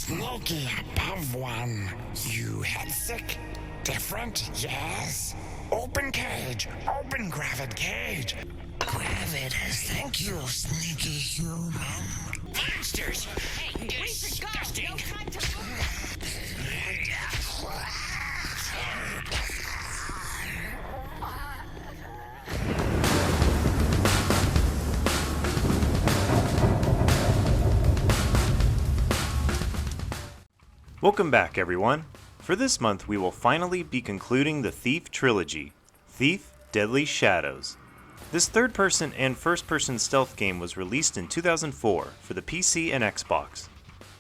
Sneaky above one. You head sick? Different, yes? Open cage, open gravid cage. Gravitas, thank you, sneaky human. Monsters! Hey, Disgusting! no time to Welcome back, everyone. For this month, we will finally be concluding the Thief trilogy, Thief: Deadly Shadows. This third-person and first-person stealth game was released in 2004 for the PC and Xbox.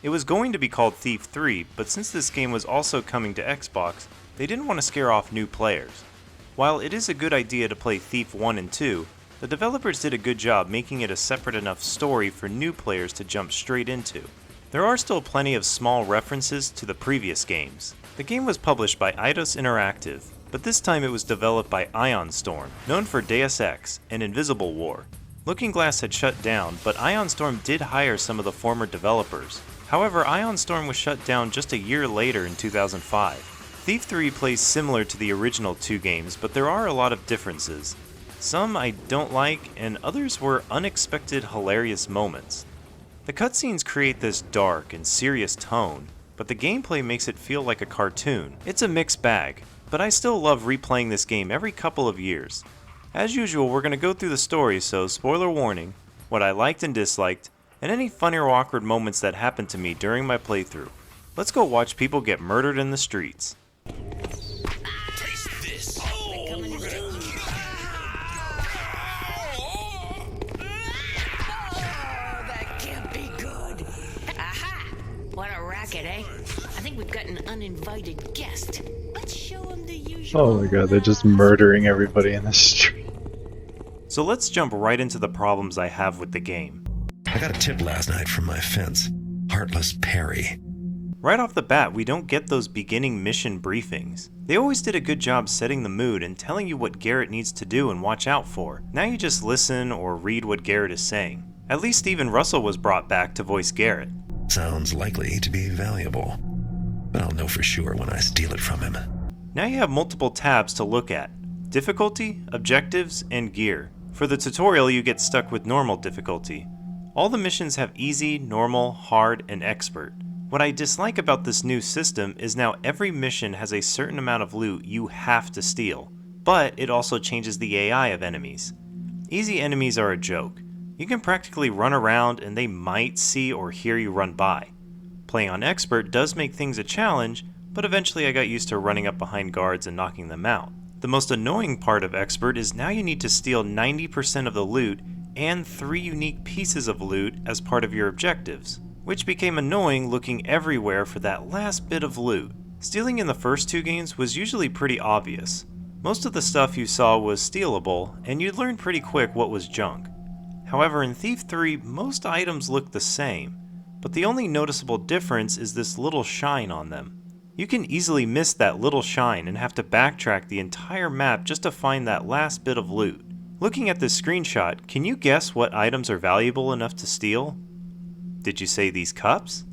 It was going to be called Thief 3, but since this game was also coming to Xbox, they didn't want to scare off new players. While it is a good idea to play Thief 1 and 2, the developers did a good job making it a separate enough story for new players to jump straight into. There are still plenty of small references to the previous games. The game was published by Eidos Interactive, but this time it was developed by Ion Storm, known for Deus Ex and Invisible War. Looking Glass had shut down, but Ion Storm did hire some of the former developers. However, Ion Storm was shut down just a year later in 2005. Thief 3 plays similar to the original two games, but there are a lot of differences. Some I don't like, and others were unexpected hilarious moments. The cutscenes create this dark and serious tone, but the gameplay makes it feel like a cartoon. It's a mixed bag, but I still love replaying this game every couple of years. As usual, we're going to go through the story, so spoiler warning, what I liked and disliked, and any funny or awkward moments that happened to me during my playthrough. Let's go watch people get murdered in the streets. Taste this. That can't be good. Aha! What a racket, eh? I think we've got an uninvited guest. Let's show him the usual. Oh my god, they're just murdering everybody in the street. So let's jump right into the problems I have with the game. I got a tip last night from my fence. Heartless Perry. Right off the bat, we don't get those beginning mission briefings. They always did a good job setting the mood and telling you what Garrett needs to do and watch out for. Now you just listen or read what Garrett is saying. At least Stephen Russell was brought back to voice Garrett. Sounds likely to be valuable. But I'll know for sure when I steal it from him. Now you have multiple tabs to look at: difficulty, objectives, and gear. For the tutorial, you get stuck with normal difficulty. All the missions have easy, normal, hard, and expert. What I dislike about this new system is now every mission has a certain amount of loot you have to steal, but it also changes the AI of enemies. Easy enemies are a joke. You can practically run around and they might see or hear you run by. Playing on expert does make things a challenge, but eventually I got used to running up behind guards and knocking them out. The most annoying part of expert is now you need to steal 90% of the loot and 3 unique pieces of loot as part of your objectives, which became annoying looking everywhere for that last bit of loot. Stealing in the first two games was usually pretty obvious. Most of the stuff you saw was stealable, and you'd learn pretty quick what was junk. However, in Thief 3, most items look the same, but the only noticeable difference is this little shine on them. You can easily miss that little shine and have to backtrack the entire map just to find that last bit of loot. Looking at this screenshot, can you guess what items are valuable enough to steal? Did you say these cups?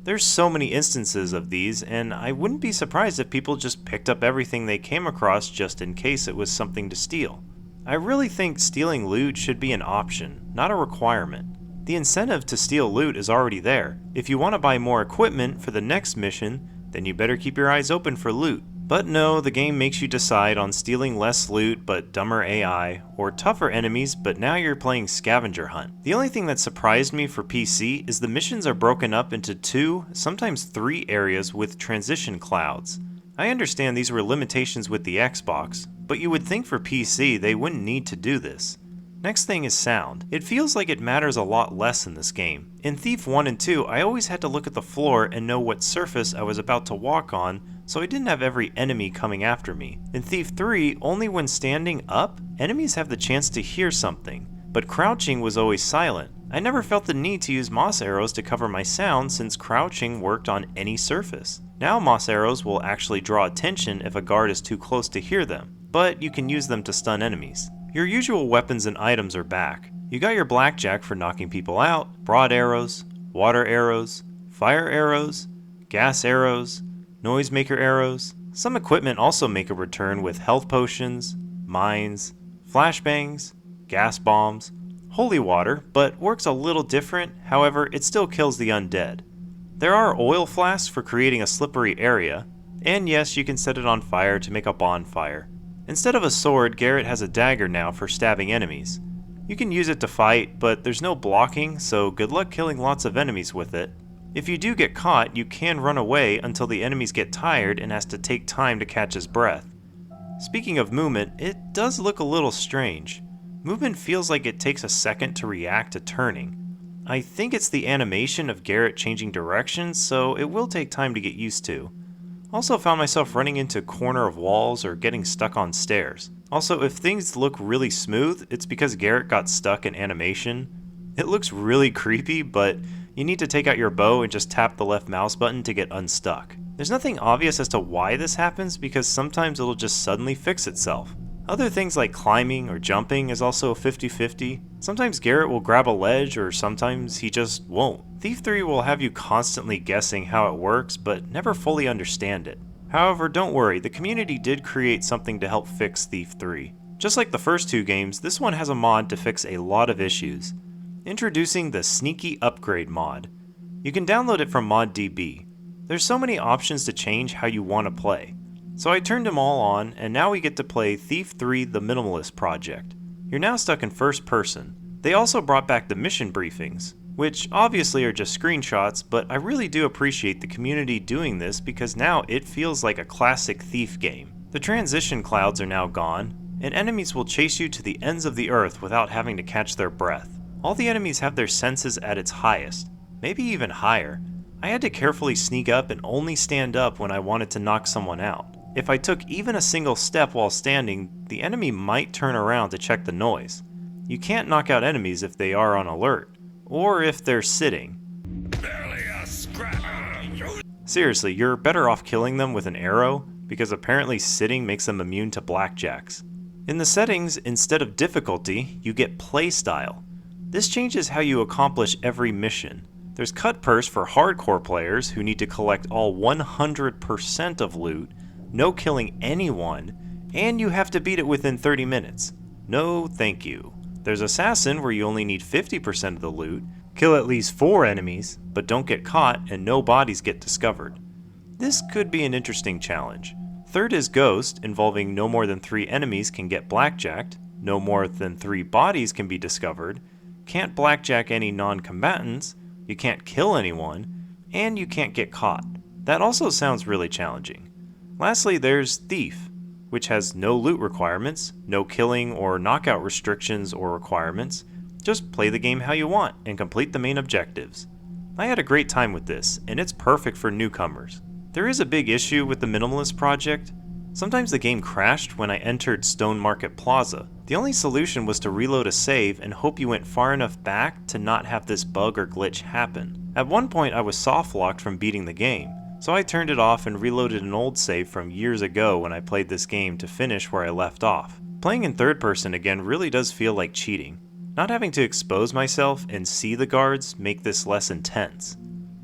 There's so many instances of these, and I wouldn't be surprised if people just picked up everything they came across just in case it was something to steal. I really think stealing loot should be an option, not a requirement. The incentive to steal loot is already there. If you want to buy more equipment for the next mission, then you better keep your eyes open for loot. But no, the game makes you decide on stealing less loot but dumber AI, or tougher enemies but now you're playing scavenger hunt. The only thing that surprised me for PC is the missions are broken up into 2, sometimes 3 areas with transition clouds. I understand these were limitations with the Xbox, but you would think for PC they wouldn't need to do this. Next thing is sound. It feels like it matters a lot less in this game. In Thief 1 and 2, I always had to look at the floor and know what surface I was about to walk on, so I didn't have every enemy coming after me. In Thief 3, only when standing up, enemies have the chance to hear something, but crouching was always silent. I never felt the need to use moss arrows to cover my sound since crouching worked on any surface. Now moss arrows will actually draw attention if a guard is too close to hear them, but you can use them to stun enemies. Your usual weapons and items are back. You got your Blackjack for knocking people out, broad arrows, water arrows, fire arrows, gas arrows, noisemaker arrows. Some equipment also make a return with health potions, mines, flashbangs, gas bombs, holy water, but works a little different, however it still kills the undead. There are oil flasks for creating a slippery area, and yes, you can set it on fire to make a bonfire. Instead of a sword, Garrett has a dagger now for stabbing enemies. You can use it to fight, but there's no blocking, so good luck killing lots of enemies with it. If you do get caught, you can run away until the enemies get tired and has to take time to catch his breath. Speaking of movement, it does look a little strange. Movement feels like it takes a second to react to turning. I think it's the animation of Garrett changing directions, so it will take time to get used to. Also found myself running into corner of walls or getting stuck on stairs. Also, if things look really smooth, it's because Garrett got stuck in animation. It looks really creepy, but you need to take out your bow and just tap the left mouse button to get unstuck. There's nothing obvious as to why this happens because sometimes it'll just suddenly fix itself. Other things like climbing or jumping is also 50-50. Sometimes Garrett will grab a ledge or sometimes he just won't. Thief 3 will have you constantly guessing how it works but never fully understand it. However, don't worry, the community did create something to help fix Thief 3. Just like the first two games, this one has a mod to fix a lot of issues. Introducing the Sneaky Upgrade mod. You can download it from ModDB. There's so many options to change how you want to play. So I turned them all on, and now we get to play Thief 3 The Minimalist Project. You're now stuck in first person. They also brought back the mission briefings, which obviously are just screenshots, but I really do appreciate the community doing this because now it feels like a classic Thief game. The transition clouds are now gone, and enemies will chase you to the ends of the earth without having to catch their breath. All the enemies have their senses at its highest, maybe even higher. I had to carefully sneak up and only stand up when I wanted to knock someone out. If I took even a single step while standing, the enemy might turn around to check the noise. You can't knock out enemies if they are on alert, or if they're sitting. Barely a scrap. Seriously, you're better off killing them with an arrow, because apparently sitting makes them immune to blackjacks. In the settings, instead of difficulty, you get playstyle. This changes how you accomplish every mission. There's cut purse for hardcore players who need to collect all 100% of loot, no killing anyone, and you have to beat it within 30 minutes. No thank you. There's assassin where you only need 50% of the loot, kill at least 4 enemies, but don't get caught and no bodies get discovered. This could be an interesting challenge. Third is ghost, involving no more than 3 enemies can get blackjacked, no more than 3 bodies can be discovered, can't blackjack any non-combatants, you can't kill anyone, and you can't get caught. That also sounds really challenging. Lastly, there's Thief, which has no loot requirements, no killing or knockout restrictions or requirements. Just play the game how you want and complete the main objectives. I had a great time with this, and it's perfect for newcomers. There is a big issue with the Minimalist project. Sometimes the game crashed when I entered Stone Market Plaza. The only solution was to reload a save and hope you went far enough back to not have this bug or glitch happen. At one point I was soft locked from beating the game, so I turned it off and reloaded an old save from years ago when I played this game to finish where I left off. Playing in third person again really does feel like cheating. Not having to expose myself and see the guards make this less intense.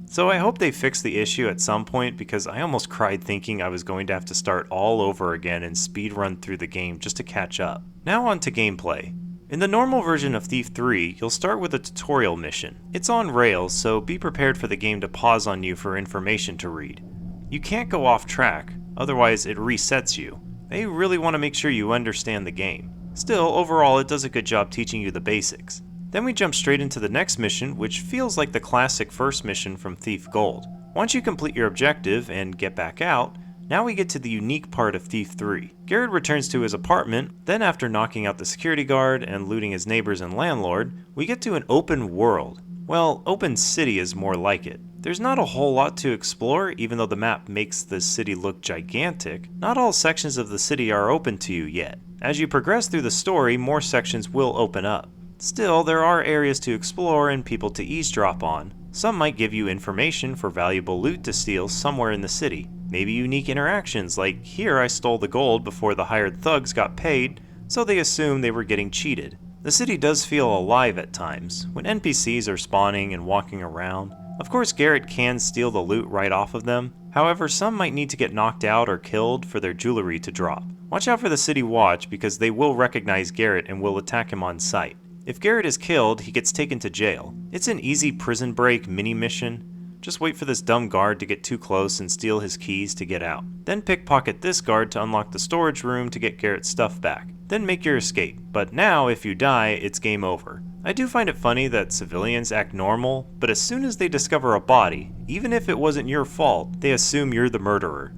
So I hope they fix the issue at some point because I almost cried thinking I was going to have to start all over again and speedrun through the game just to catch up. Now on to gameplay. In the normal version of Thief 3, you'll start with a tutorial mission. It's on rails, so be prepared for the game to pause on you for information to read. You can't go off track, otherwise it resets you. They really want to make sure you understand the game. Still, overall it does a good job teaching you the basics. Then we jump straight into the next mission, which feels like the classic first mission from Thief Gold. Once you complete your objective and get back out, now we get to the unique part of Thief 3. Garrett returns to his apartment, then after knocking out the security guard and looting his neighbors and landlord, we get to an open world. Well, open city is more like it. There's not a whole lot to explore, even though the map makes the city look gigantic. Not all sections of the city are open to you yet. As you progress through the story, more sections will open up. Still, there are areas to explore and people to eavesdrop on. Some might give you information for valuable loot to steal somewhere in the city. Maybe unique interactions, like here I stole the gold before the hired thugs got paid, so they assumed they were getting cheated. The city does feel alive at times, when NPCs are spawning and walking around. Of course, Garrett can steal the loot right off of them, however some might need to get knocked out or killed for their jewelry to drop. Watch out for the City Watch because they will recognize Garrett and will attack him on sight. If Garrett is killed, he gets taken to jail. It's an easy prison break mini mission. Just wait for this dumb guard to get too close and steal his keys to get out. Then pickpocket this guard to unlock the storage room to get Garrett's stuff back. Then make your escape. But now, if you die, it's game over. I do find it funny that civilians act normal, but as soon as they discover a body, even if it wasn't your fault, they assume you're the murderer.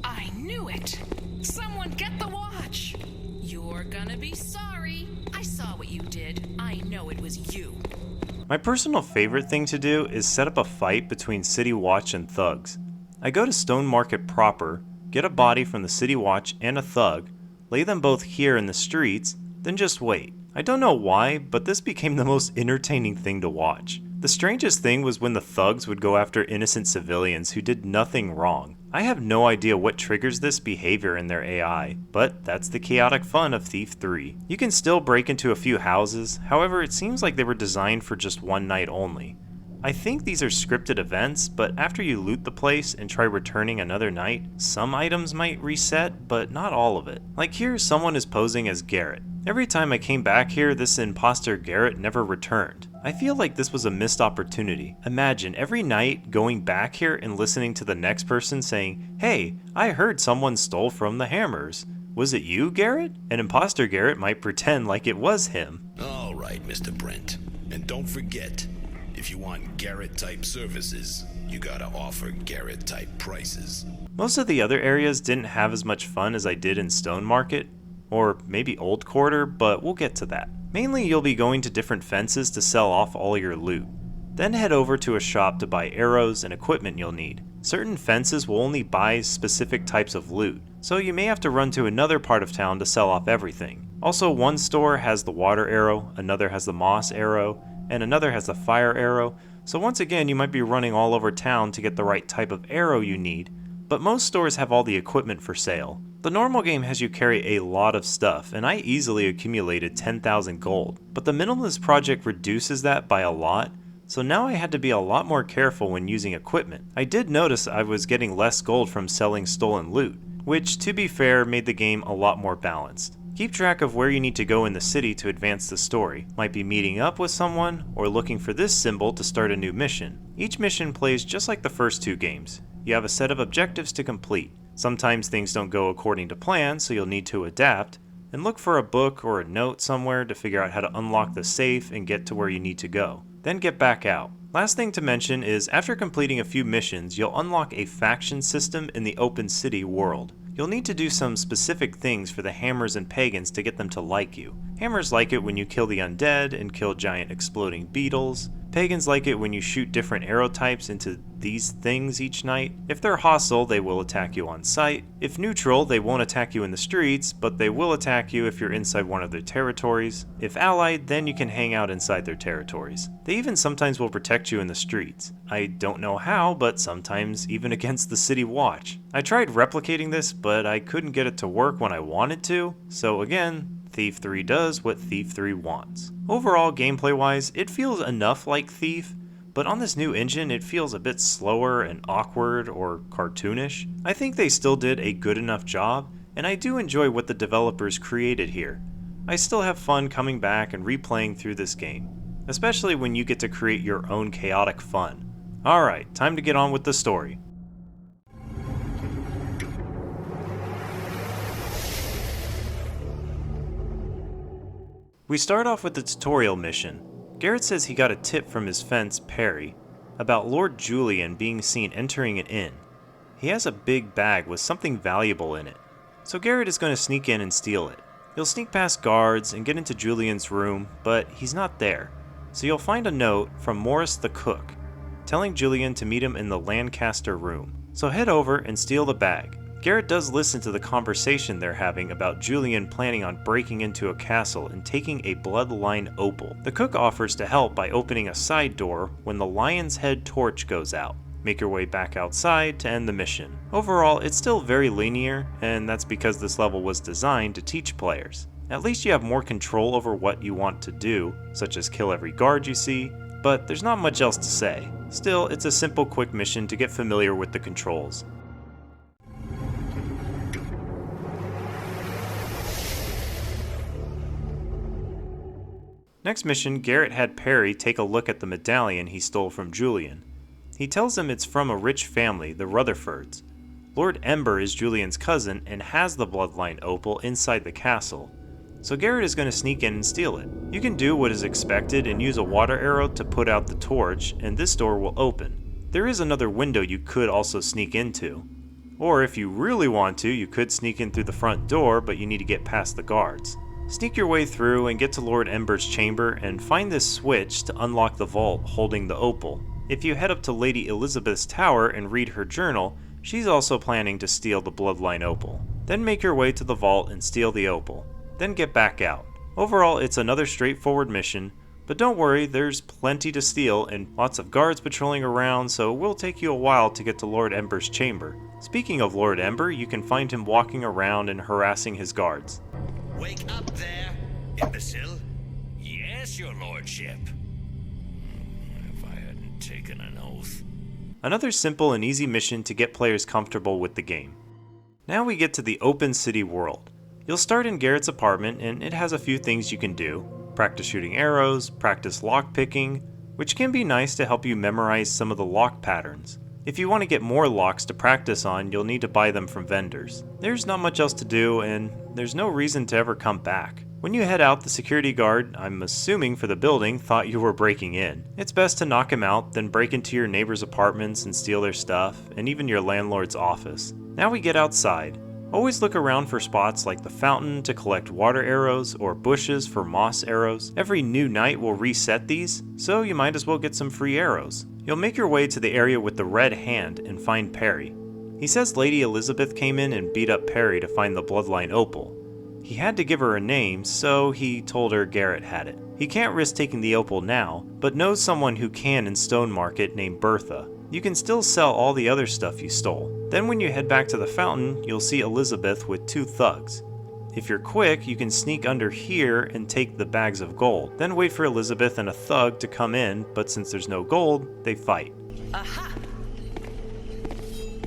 I knew it! Someone get the watch! You're gonna be sorry. I saw what you did. I know it was you. My personal favorite thing to do is set up a fight between City Watch and thugs. I go to Stone Market proper, get a body from the City Watch and a thug, lay them both here in the streets, then just wait. I don't know why, but this became the most entertaining thing to watch. The strangest thing was when the thugs would go after innocent civilians who did nothing wrong. I have no idea what triggers this behavior in their AI, but that's the chaotic fun of Thief 3. You can still break into a few houses, however it seems like they were designed for just one night only. I think these are scripted events, but after you loot the place and try returning another night, some items might reset, but not all of it. Like here, someone is posing as Garrett. Every time I came back here, this imposter Garrett never returned. I feel like this was a missed opportunity. Imagine every night going back here and listening to the next person saying, "Hey, I heard someone stole from the hammers. Was it you, Garrett?" An imposter Garrett might pretend like it was him. All right, Mr. Brent. And don't forget, if you want Garrett-type services, you gotta offer Garrett-type prices. Most of the other areas didn't have as much fun as I did in Stone Market, or maybe Old Quarter, but we'll get to that. Mainly you'll be going to different fences to sell off all your loot. Then head over to a shop to buy arrows and equipment you'll need. Certain fences will only buy specific types of loot, so you may have to run to another part of town to sell off everything. Also, one store has the water arrow, another has the moss arrow, and another has the fire arrow, so once again you might be running all over town to get the right type of arrow you need, but most stores have all the equipment for sale. The normal game has you carry a lot of stuff, and I easily accumulated 10,000 gold, but the minimalist project reduces that by a lot, so now I had to be a lot more careful when using equipment. I did notice I was getting less gold from selling stolen loot, which to be fair made the game a lot more balanced. Keep track of where you need to go in the city to advance the story. Might be meeting up with someone, or looking for this symbol to start a new mission. Each mission plays just like the first two games. You have a set of objectives to complete. Sometimes things don't go according to plan, so you'll need to adapt, and look for a book or a note somewhere to figure out how to unlock the safe and get to where you need to go. Then get back out. Last thing to mention is after completing a few missions, you'll unlock a faction system in the open city world. You'll need to do some specific things for the hammers and pagans to get them to like you. Hammers like it when you kill the undead and kill giant exploding beetles. Pagans like it when you shoot different arrow types into these things each night. If they're hostile, they will attack you on sight. If neutral, they won't attack you in the streets, but they will attack you if you're inside one of their territories. If allied, then you can hang out inside their territories. They even sometimes will protect you in the streets. I don't know how, but sometimes even against the City Watch. I tried replicating this, but I couldn't get it to work when I wanted to, so again, Thief 3 does what Thief 3 wants. Overall, gameplay-wise, it feels enough like Thief, but on this new engine it feels a bit slower and awkward or cartoonish. I think they still did a good enough job, and I do enjoy what the developers created here. I still have fun coming back and replaying through this game, especially when you get to create your own chaotic fun. Alright, time to get on with the story. We start off with the tutorial mission. Garrett says he got a tip from his fence, Perry, about Lord Julian being seen entering an inn. He has a big bag with something valuable in it, so Garrett is going to sneak in and steal it. He'll sneak past guards and get into Julian's room, but he's not there, so you'll find a note from Morris the cook, telling Julian to meet him in the Lancaster room. So head over and steal the bag. Garrett does listen to the conversation they're having about Julian planning on breaking into a castle and taking a Bloodline opal. The cook offers to help by opening a side door when the lion's head torch goes out. Make your way back outside to end the mission. Overall, it's still very linear, and that's because this level was designed to teach players. At least you have more control over what you want to do, such as kill every guard you see, but there's not much else to say. Still, it's a simple quick mission to get familiar with the controls. Next mission, Garrett had Perry take a look at the medallion he stole from Julian. He tells him it's from a rich family, the Rutherfords. Lord Ember is Julian's cousin and has the Bloodline opal inside the castle, so Garrett is going to sneak in and steal it. You can do what is expected and use a water arrow to put out the torch, and this door will open. There is another window you could also sneak into. Or if you really want to, you could sneak in through the front door, but you need to get past the guards. Sneak your way through and get to Lord Ember's chamber and find this switch to unlock the vault holding the opal. If you head up to Lady Elizabeth's tower and read her journal, she's also planning to steal the Bloodline opal. Then make your way to the vault and steal the opal. Then get back out. Overall, it's another straightforward mission, but don't worry, there's plenty to steal and lots of guards patrolling around, so it will take you a while to get to Lord Ember's chamber. Speaking of Lord Ember, you can find him walking around and harassing his guards. Wake up there, imbecile. Yes, your lordship. If I hadn't taken an oath. Another simple and easy mission to get players comfortable with the game. Now we get to the open city world. You'll start in Garrett's apartment and it has a few things you can do. Practice shooting arrows, practice lock picking, which can be nice to help you memorize some of the lock patterns. If you want to get more locks to practice on, you'll need to buy them from vendors. There's not much else to do, and there's no reason to ever come back. When you head out, the security guard, I'm assuming for the building, thought you were breaking in. It's best to knock him out, then break into your neighbors' apartments and steal their stuff, and even your landlord's office. Now we get outside. Always look around for spots like the fountain to collect water arrows or bushes for moss arrows. Every new night will reset these, so you might as well get some free arrows. You'll make your way to the area with the red hand and find Perry. He says Lady Elizabeth came in and beat up Perry to find the Bloodline opal. He had to give her a name, so he told her Garrett had it. He can't risk taking the opal now, but knows someone who can in Stone Market named Bertha. You can still sell all the other stuff you stole. Then when you head back to the fountain, you'll see Elizabeth with 2 thugs. If you're quick, you can sneak under here and take the bags of gold. Then wait for Elizabeth and a thug to come in, but since there's no gold, they fight. Aha!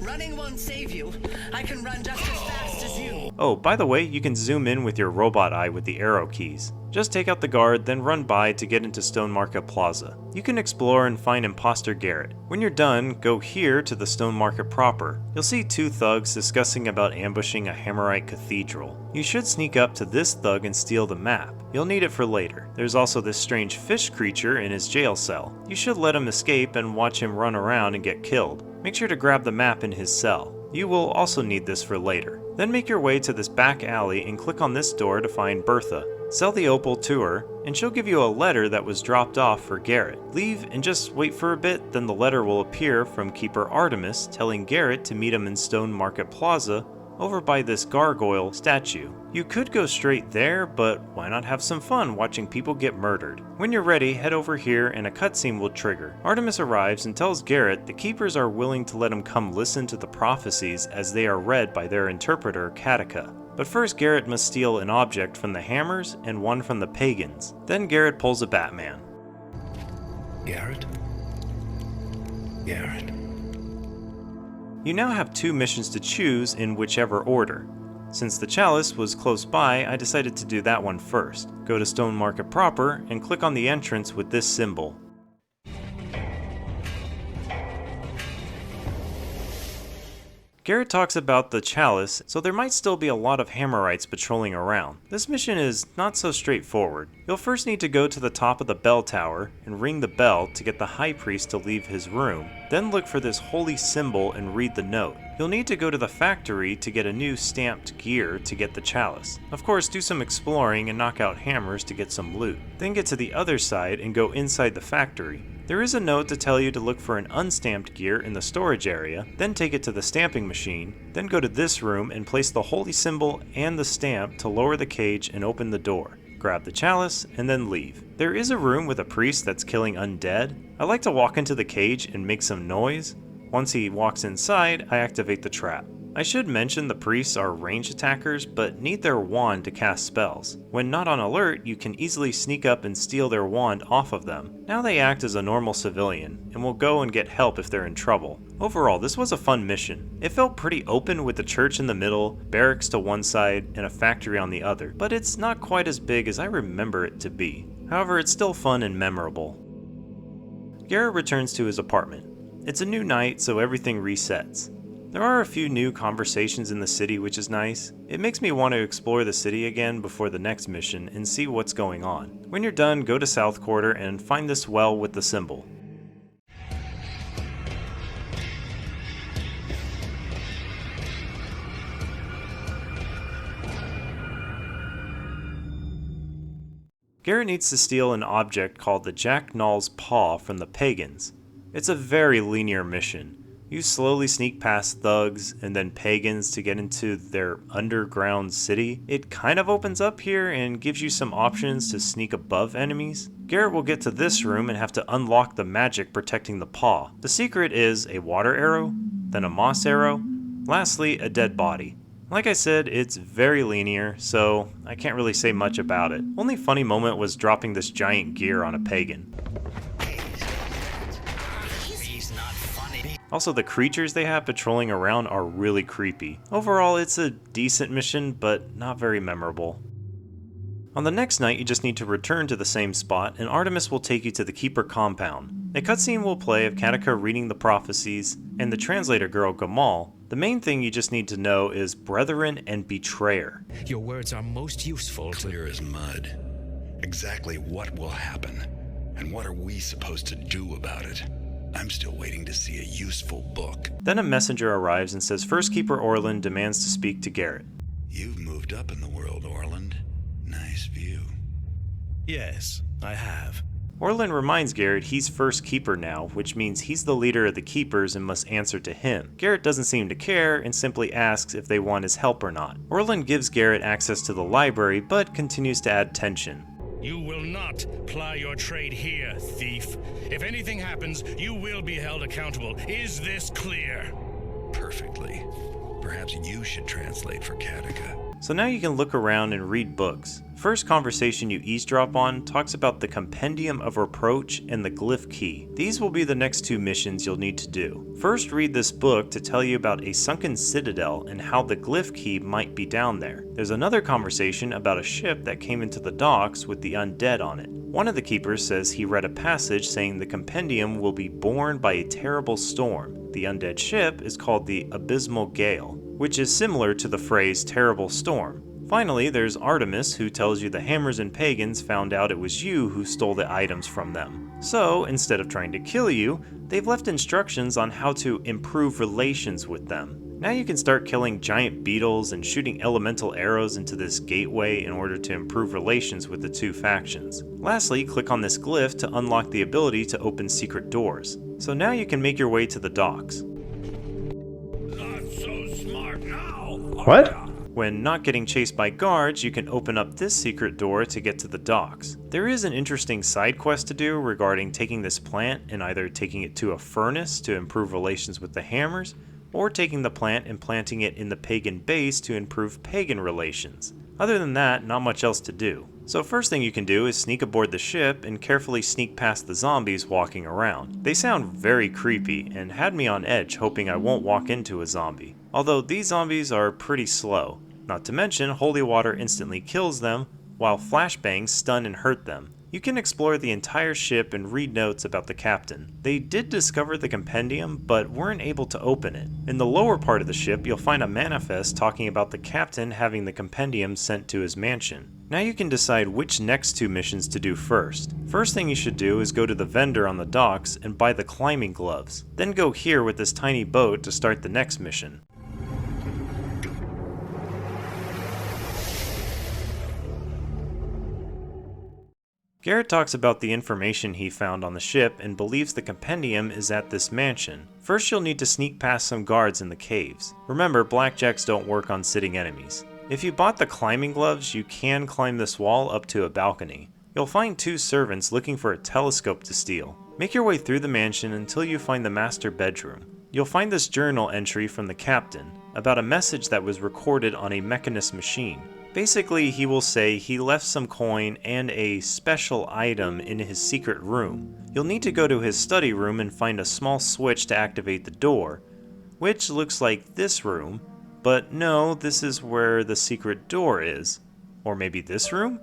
Running won't save you. I can run just as fast as you. Oh, by the way, you can zoom in with your robot eye with the arrow keys. Just take out the guard, then run by to get into Stone Market Plaza. You can explore and find Imposter Garrett. When you're done, go here to the Stone Market proper. You'll see 2 thugs discussing about ambushing a Hammerite cathedral. You should sneak up to this thug and steal the map. You'll need it for later. There's also this strange fish creature in his jail cell. You should let him escape and watch him run around and get killed. Make sure to grab the map in his cell. You will also need this for later. Then make your way to this back alley and click on this door to find Bertha. Sell the opal to her, and she'll give you a letter that was dropped off for Garrett. Leave and just wait for a bit, then the letter will appear from Keeper Artemis telling Garrett to meet him in Stone Market Plaza over by this gargoyle statue. You could go straight there, but why not have some fun watching people get murdered? When you're ready, head over here and a cutscene will trigger. Artemis arrives and tells Garrett the Keepers are willing to let him come listen to the prophecies as they are read by their interpreter, Katika. But first, Garrett must steal an object from the Hammers and one from the Pagans. Then Garrett pulls a Batman. Garrett? Garrett. You now have 2 missions to choose in whichever order. Since the chalice was close by, I decided to do that one first. Go to Stone Market proper and click on the entrance with this symbol. Garrett talks about the chalice, so there might still be a lot of Hammerites patrolling around. This mission is not so straightforward. You'll first need to go to the top of the bell tower and ring the bell to get the high priest to leave his room. Then look for this holy symbol and read the note. You'll need to go to the factory to get a new stamped gear to get the chalice. Of course, do some exploring and knock out hammers to get some loot. Then get to the other side and go inside the factory. There is a note to tell you to look for an unstamped gear in the storage area, then take it to the stamping machine, then go to this room and place the holy symbol and the stamp to lower the cage and open the door. Grab the chalice, and then leave. There is a room with a priest that's killing undead. I like to walk into the cage and make some noise. Once he walks inside, I activate the trap. I should mention the priests are ranged attackers, but need their wand to cast spells. When not on alert, you can easily sneak up and steal their wand off of them. Now they act as a normal civilian, and will go and get help if they're in trouble. Overall, this was a fun mission. It felt pretty open with the church in the middle, barracks to one side, and a factory on the other, but it's not quite as big as I remember it to be. However, it's still fun and memorable. Garrett returns to his apartment. It's a new night, so everything resets. There are a few new conversations in the city, which is nice. It makes me want to explore the city again before the next mission and see what's going on. When you're done, go to South Quarter and find this well with the symbol. Garrett needs to steal an object called the Jacknall's Paw from the Pagans. It's a very linear mission. You slowly sneak past thugs and then pagans to get into their underground city. It kind of opens up here and gives you some options to sneak above enemies. Garrett will get to this room and have to unlock the magic protecting the paw. The secret is a water arrow, then a moss arrow, lastly a dead body. Like I said, it's very linear, so I can't really say much about it. Only funny moment was dropping this giant gear on a pagan. Also, the creatures they have patrolling around are really creepy. Overall, it's a decent mission, but not very memorable. On the next night, you just need to return to the same spot, and Artemis will take you to the Keeper compound. A cutscene will play of Katika reading the prophecies, and the translator girl, Gamal. The main thing you just need to know is Brethren and Betrayer. Your words are most useful. Clear as mud. Exactly what will happen, and what are we supposed to do about it? I'm still waiting to see a useful book. Then a messenger arrives and says First Keeper Orland demands to speak to Garrett. You've moved up in the world, Orland. Nice view. Yes, I have. Orland reminds Garrett he's First Keeper now, which means he's the leader of the Keepers and must answer to him. Garrett doesn't seem to care and simply asks if they want his help or not. Orland gives Garrett access to the library, but continues to add tension. You will not ply your trade here, thief. If anything happens, you will be held accountable. Is this clear? Perfectly. Perhaps you should translate for Katika. So now you can look around and read books. First conversation you eavesdrop on talks about the Compendium of Reproach and the Glyph Key. These will be the next two missions you'll need to do. First, read this book to tell you about a sunken citadel and how the Glyph Key might be down there. There's another conversation about a ship that came into the docks with the undead on it. One of the keepers says he read a passage saying the compendium will be borne by a terrible storm. The undead ship is called the Abysmal Gale, which is similar to the phrase terrible storm. Finally, there's Artemis, who tells you the Hammers and Pagans found out it was you who stole the items from them. So, instead of trying to kill you, they've left instructions on how to improve relations with them. Now you can start killing giant beetles and shooting elemental arrows into this gateway in order to improve relations with the two factions. Lastly, click on this glyph to unlock the ability to open secret doors. So now you can make your way to the docks. Not so smart now. What? When not getting chased by guards, you can open up this secret door to get to the docks. There is an interesting side quest to do regarding taking this plant and either taking it to a furnace to improve relations with the Hammers, or taking the plant and planting it in the Pagan base to improve Pagan relations. Other than that, not much else to do. So first thing you can do is sneak aboard the ship and carefully sneak past the zombies walking around. They sound very creepy and had me on edge hoping I won't walk into a zombie. Although these zombies are pretty slow. Not to mention, holy water instantly kills them, while flashbangs stun and hurt them. You can explore the entire ship and read notes about the captain. They did discover the compendium, but weren't able to open it. In the lower part of the ship, you'll find a manifest talking about the captain having the compendium sent to his mansion. Now you can decide which next two missions to do first. First thing you should do is go to the vendor on the docks and buy the climbing gloves. Then go here with this tiny boat to start the next mission. Garrett talks about the information he found on the ship and believes the compendium is at this mansion. First you'll need to sneak past some guards in the caves. Remember, blackjacks don't work on sitting enemies. If you bought the climbing gloves, you can climb this wall up to a balcony. You'll find two servants looking for a telescope to steal. Make your way through the mansion until you find the master bedroom. You'll find this journal entry from the captain. about a message that was recorded on a Mechanist machine. Basically, he will say he left some coin and a special item in his secret room. You'll need to go to his study room and find a small switch to activate the door, which looks like this room, but no, this is where the secret door is. Or maybe this room?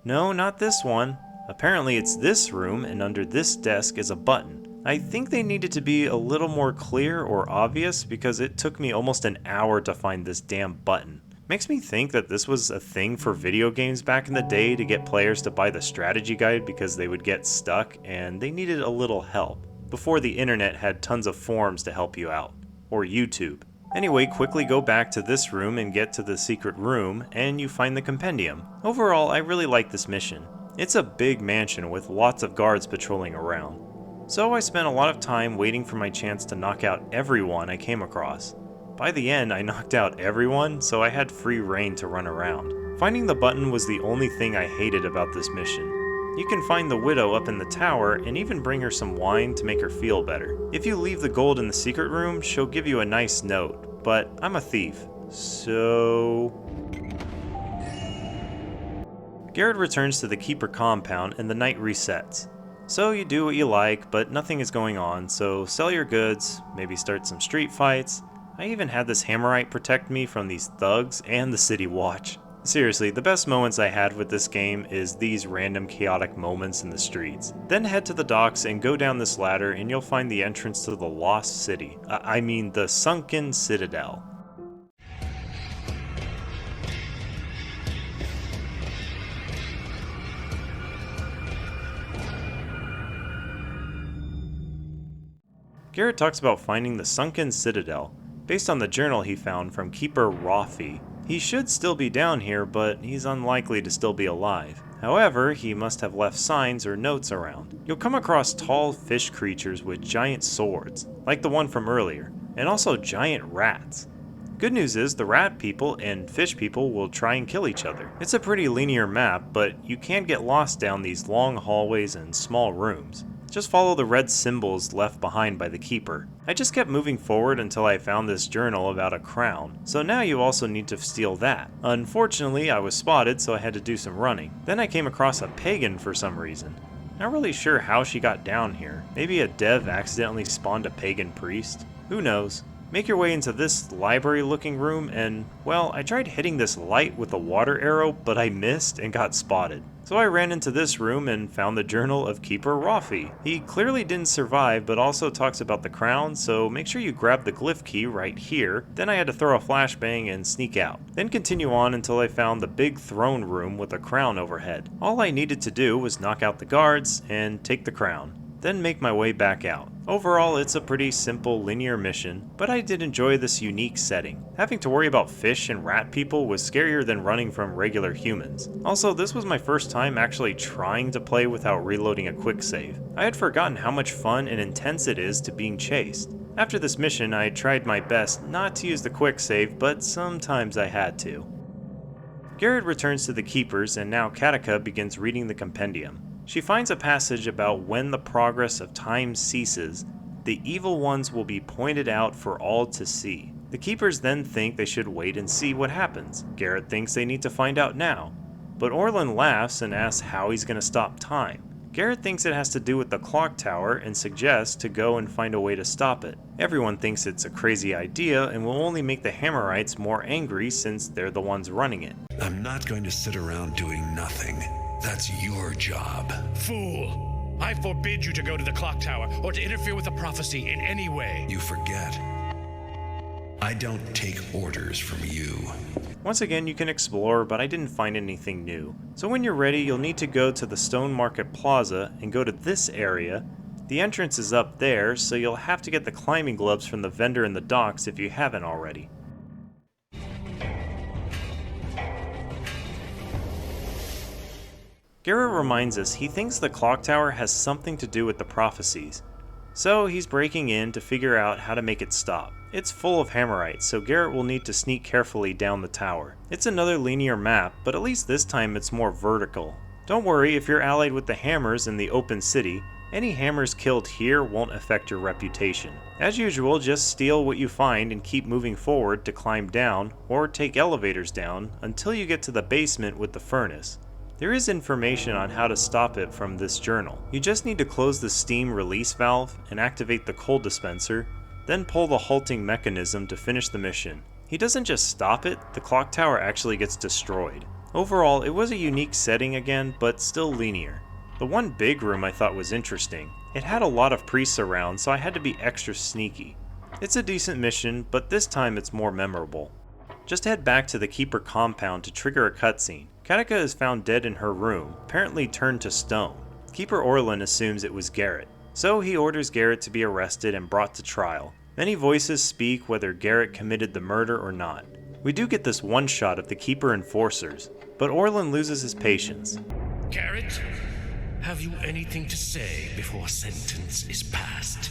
No, not this one. Apparently it's this room, and under this desk is a button. I think they needed to be a little more clear or obvious because it took me almost an hour to find this damn button. Makes me think that this was a thing for video games back in the day to get players to buy the strategy guide because they would get stuck and they needed a little help, before the internet had tons of forums to help you out, or YouTube. Anyway, quickly go back to this room and get to the secret room, and you find the compendium. Overall, I really like this mission. It's a big mansion with lots of guards patrolling around. So I spent a lot of time waiting for my chance to knock out everyone I came across. By the end, I knocked out everyone, so I had free reign to run around. Finding the button was the only thing I hated about this mission. You can find the widow up in the tower and even bring her some wine to make her feel better. If you leave the gold in the secret room, she'll give you a nice note, but I'm a thief, so... Garrett returns to the Keeper compound and the night resets. So you do what you like, but nothing is going on, so sell your goods, maybe start some street fights. I even had this Hammerite protect me from these thugs and the city watch. Seriously, the best moments I had with this game is these random chaotic moments in the streets. Then head to the docks and go down this ladder and you'll find the entrance to the Lost City. I mean the Sunken Citadel. Garrett talks about finding the Sunken Citadel, based on the journal he found from Keeper Rafi. He should still be down here, but he's unlikely to still be alive. However, he must have left signs or notes around. You'll come across tall fish creatures with giant swords, like the one from earlier, and also giant rats. Good news is the rat people and fish people will try and kill each other. It's a pretty linear map, but you can get lost down these long hallways and small rooms. Just follow the red symbols left behind by the Keeper. I just kept moving forward until I found this journal about a crown, so now you also need to steal that. Unfortunately, I was spotted, so I had to do some running. Then I came across a Pagan for some reason. Not really sure how she got down here. Maybe a dev accidentally spawned a Pagan priest? Who knows? Make your way into this library-looking room and, well, I tried hitting this light with a water arrow, but I missed and got spotted. So I ran into this room and found the journal of Keeper Rafi. He clearly didn't survive, but also talks about the crown, so make sure you grab the glyph key right here. Then I had to throw a flashbang and sneak out. Then continue on until I found the big throne room with a crown overhead. All I needed to do was knock out the guards and take the crown, then make my way back out. Overall, it's a pretty simple linear mission, but I did enjoy this unique setting. Having to worry about fish and rat people was scarier than running from regular humans. Also, this was my first time actually trying to play without reloading a quick save. I had forgotten how much fun and intense it is to being chased. After this mission, I tried my best not to use the quick save, but sometimes I had to. Garrett returns to the Keepers, and now Katika begins reading the compendium. She finds a passage about when the progress of time ceases, the evil ones will be pointed out for all to see. The Keepers then think they should wait and see what happens. Garrett thinks they need to find out now, but Orlin laughs and asks how he's going to stop time. Garrett thinks it has to do with the clock tower and suggests to go and find a way to stop it. Everyone thinks it's a crazy idea and will only make the Hammerites more angry since they're the ones running it. I'm not going to sit around doing nothing. That's your job. Fool! I forbid you to go to the clock tower or to interfere with the prophecy in any way. You forget. I don't take orders from you. Once again, you can explore, but I didn't find anything new. So when you're ready, you'll need to go to the Stone Market Plaza and go to this area. The entrance is up there, so you'll have to get the climbing gloves from the vendor in the docks if you haven't already. Garrett reminds us he thinks the clock tower has something to do with the prophecies, so he's breaking in to figure out how to make it stop. It's full of Hammerites, so Garrett will need to sneak carefully down the tower. It's another linear map, but at least this time it's more vertical. Don't worry, if you're allied with the Hammers in the open city, Any hammers killed here won't affect your reputation. As usual, just steal what you find and keep moving forward to climb down, or take elevators down, until you get to the basement with the furnace. There is information on how to stop it from this journal. You just need to close the steam release valve and activate the coal dispenser, then pull the halting mechanism to finish the mission. He doesn't just stop it, the clock tower actually gets destroyed. Overall, it was a unique setting again, but still linear. The one big room I thought was interesting. It had a lot of priests around, so I had to be extra sneaky. It's a decent mission, but this time it's more memorable. Just head back to the Keeper compound to trigger a cutscene. Katika is found dead in her room, apparently turned to stone. Keeper Orlin assumes it was Garrett, so he orders Garrett to be arrested and brought to trial. Many voices speak whether Garrett committed the murder or not. We do get this one shot of the Keeper enforcers, but Orlin loses his patience. Garrett, have you anything to say before sentence is passed?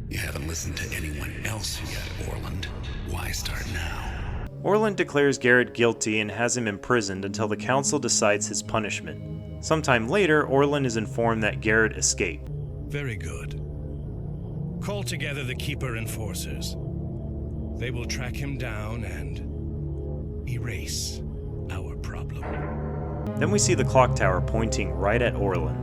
You haven't listened to anyone else yet, Orland. Why start now? Orlin declares Garrett guilty and has him imprisoned until the council decides his punishment. Sometime later, Orlin is informed that Garrett escaped. Very good. Call together the Keeper enforcers. They will track him down and erase our problem. Then we see the clock tower pointing right at Orlin.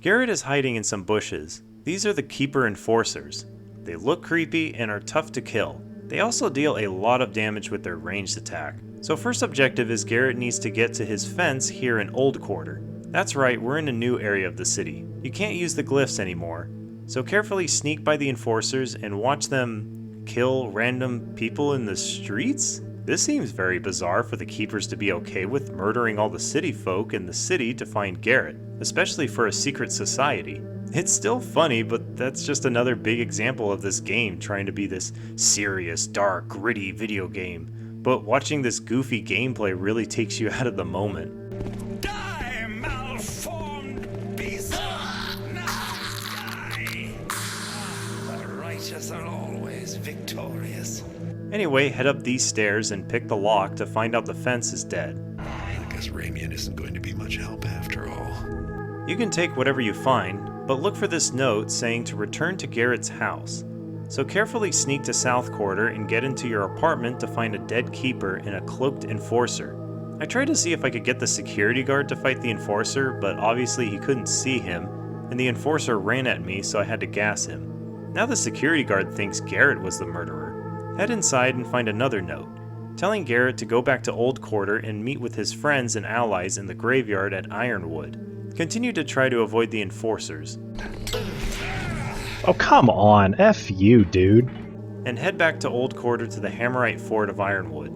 Garrett is hiding in some bushes. These are the Keeper enforcers. They look creepy and are tough to kill. They also deal a lot of damage with their ranged attack. So first objective is Garrett needs to get to his fence here in Old Quarter. That's right, we're in a new area of the city. You can't use the glyphs anymore, so carefully sneak by the enforcers and watch them kill random people in the streets? This seems very bizarre for the Keepers to be okay with murdering all the city folk in the city to find Garrett, especially for a secret society. It's still funny, but that's just another big example of this game trying to be this serious, dark, gritty video game. But watching this goofy gameplay really takes you out of the moment. Die, malformed beast! The righteous are always victorious. Anyway, head up these stairs and pick the lock to find out the fence is dead. I guess Ramian isn't going to be much help after all. You can take whatever you find, but look for this note saying to return to Garrett's house. So carefully sneak to South Quarter and get into your apartment to find a dead Keeper and a cloaked enforcer. I tried to see if I could get the security guard to fight the enforcer, but obviously he couldn't see him, and the enforcer ran at me, so I had to gas him. Now the security guard thinks Garrett was the murderer. Head inside and find another note, telling Garrett to go back to Old Quarter and meet with his friends and allies in the graveyard at Ironwood. Continue to try to avoid the enforcers. Oh, come on. F you, dude. And head back to Old Quarter to the Hammerite Fort of Ironwood.